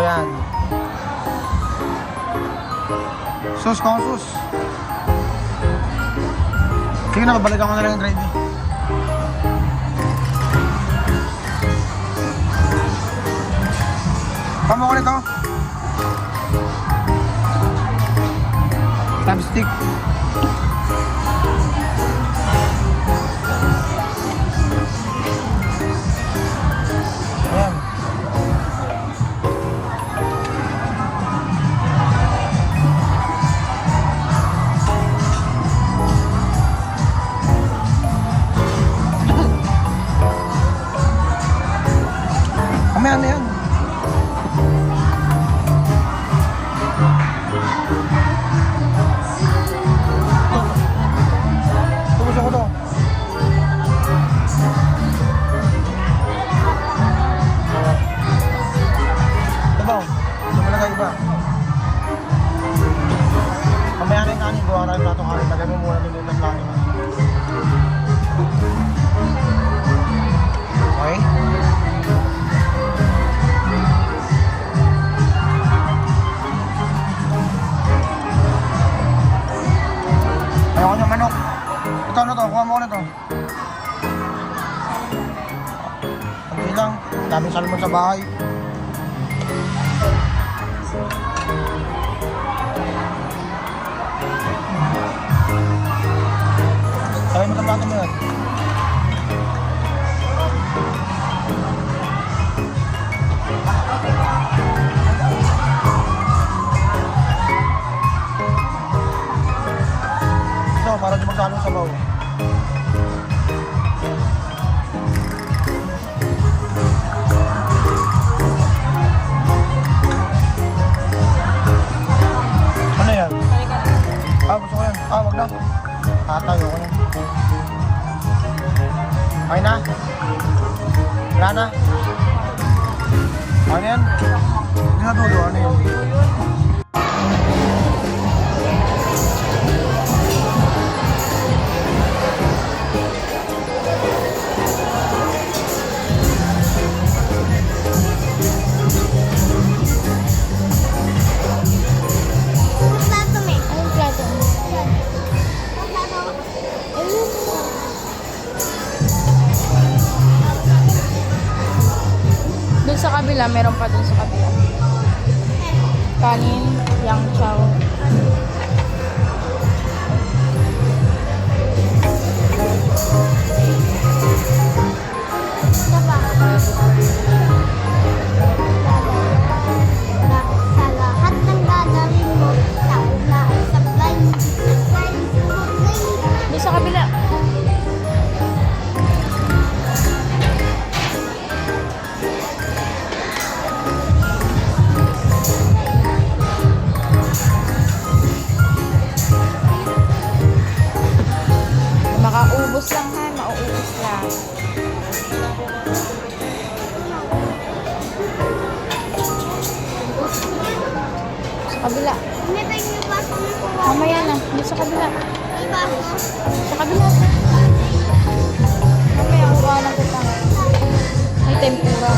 yan. Sus, kung sus. Sige na, babalikan ko na lang yung drive. Pamo ko nito. Stab stick. Ayan. Kamaya na yan. Tubos ako to. Tabaw. Ito mo lagay iba. Kamaya na yung kanin. Gawa na yung plato kanin. Lagay mo muna din yung kanin. Okay? Ayoko nyo manok. Ito ano to? Kuha mo ko na to. Hindi lang. Daming salmon sa bahay. Sabay mo itong plato mo yan. Para di magsalong sabaw. Ano yan? Gusto ko yan. Wag na. Tayo ko yan. Okay na? Wala na? Ano yan? Hindi na dulo. Ano yan? Doon sa kabila, meron pa doon sa kabila. Kanin, yang chow. Sa lahat ng gagawin mo, sa una ay sablay. Doon sa kabila. Makaubos lang ha, mauubos lang. Sa kabila. May ba yung baso mo po? Mamaya na, doon sa kabila. May baso? Sa kabila. Mamaya kuha lang kita. May tempura.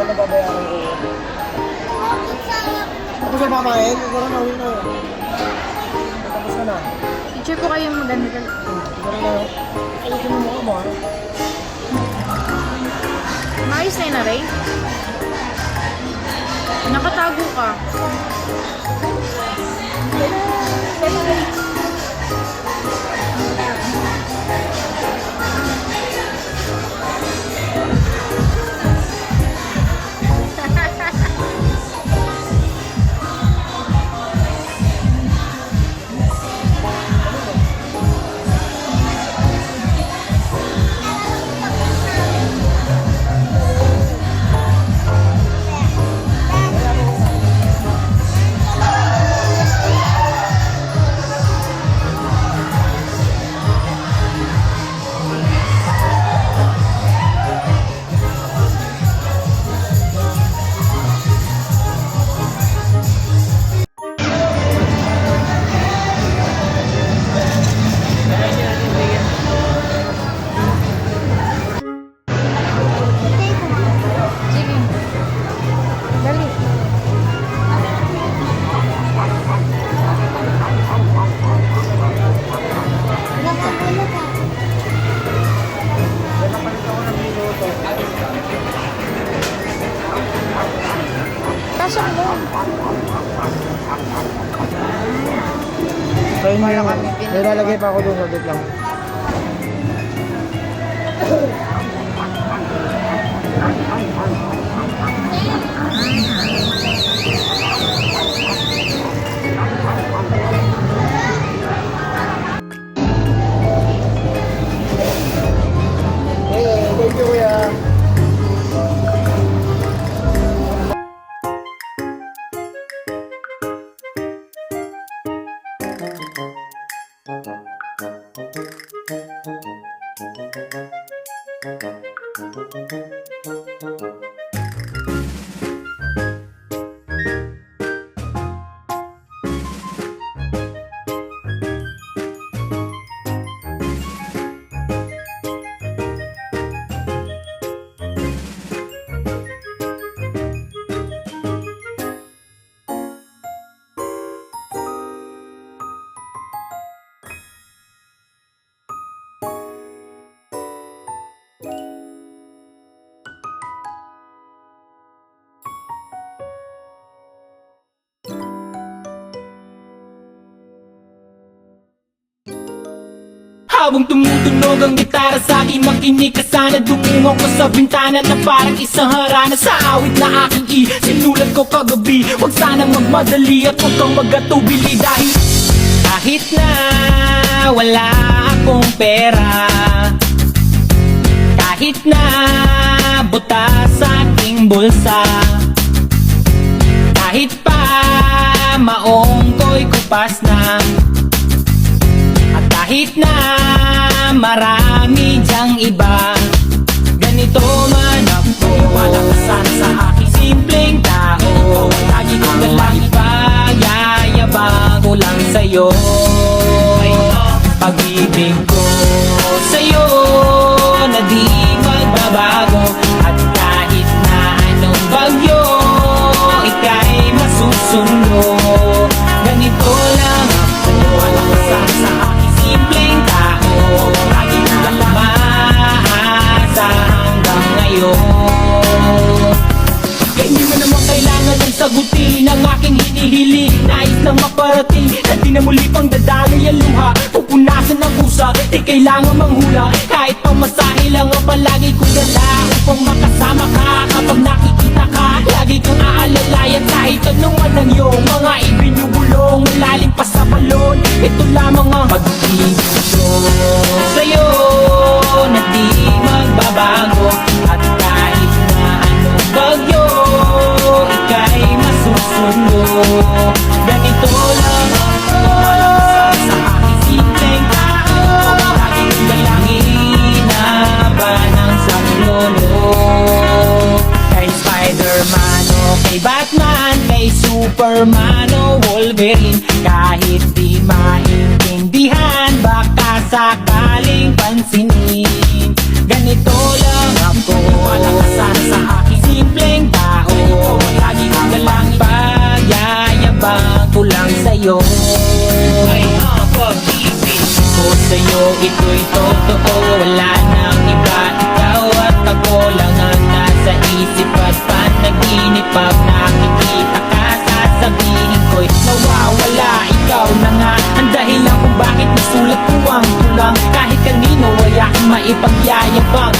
na babayaran ko. Tapos na pakain, ikaw na uwi na yun. Tapos ka na. Picture po kayo maganda. Ikaw na yun. Ayusin mo mukha mo ha. Maayos na yun na, Ray. Nakatago ka. Sige. Dali. Nakabulog ka. Pasok mo. Tayo mo yung may lalagay pa ako doon, saglit lang. Thank you, kuya. Habang tumutunog ang gitara sa akin, makinig ka sana. Dumungo ko sa bintana na parang isang harana sa awit na aking sinulat ko kagabi. Huwag sanang magmadali at huwag kang magatubili dahil kahit na wala akong pera, kahit na buta sa aking bulsa, kahit pa maong ko'y kupas na, at kahit na marami dyang iba, ganito man ako. Wala ka sana sa aking simpleng tao. Lagi ko na lang ipagayayabang ko lang sa'yo. Pag-ibig ko sa'yo na di magbabago, at kahit na anong bagyo ika'y masusundo. Ganito lang ako. Wala ka sana sa aking simpleng tao. Lagi ko lang umaasa hanggang ngayon. Kaya hindi mo naman kailangan ng sagutin ang aking hinihiling. Nais lang maparating na di na muli pang dadaloy ang luha. Pupunasan ng kusa, di kailangan manghula. Kahit pamasahe lang ang palagi ko dala upang makasama ka. Kapag nakikita ka, lagi kang aalalayan. Kahit anong ang iyong mga ibinubulong, malalim pa sa balon, ito lamang ang pag-ibig ko sa'yo na di magbabago. At kahit na anong bagyo ika'y masusundo. Ganito lang ako. Wala ka sa aking simpleng tao. Laging dalangin na ba ng Sanglolo. Kay Spider-Man o kay Batman, kay Superman o Wolverine, kahit di maintindihan, baka sakaling pansinin. Ganito lang ako. Wala ka sana sa aking simpleng tao. ito'y totoo, wala nang iba. Ikaw at ako lang ang nasa isip at panaginip. Pag nakikita ka, sasabihin ko'y nawawala. Ikaw na nga ang dahilan kung bakit nasulat ko ang tulang. Kahit kanino ay aking maipagyayabang.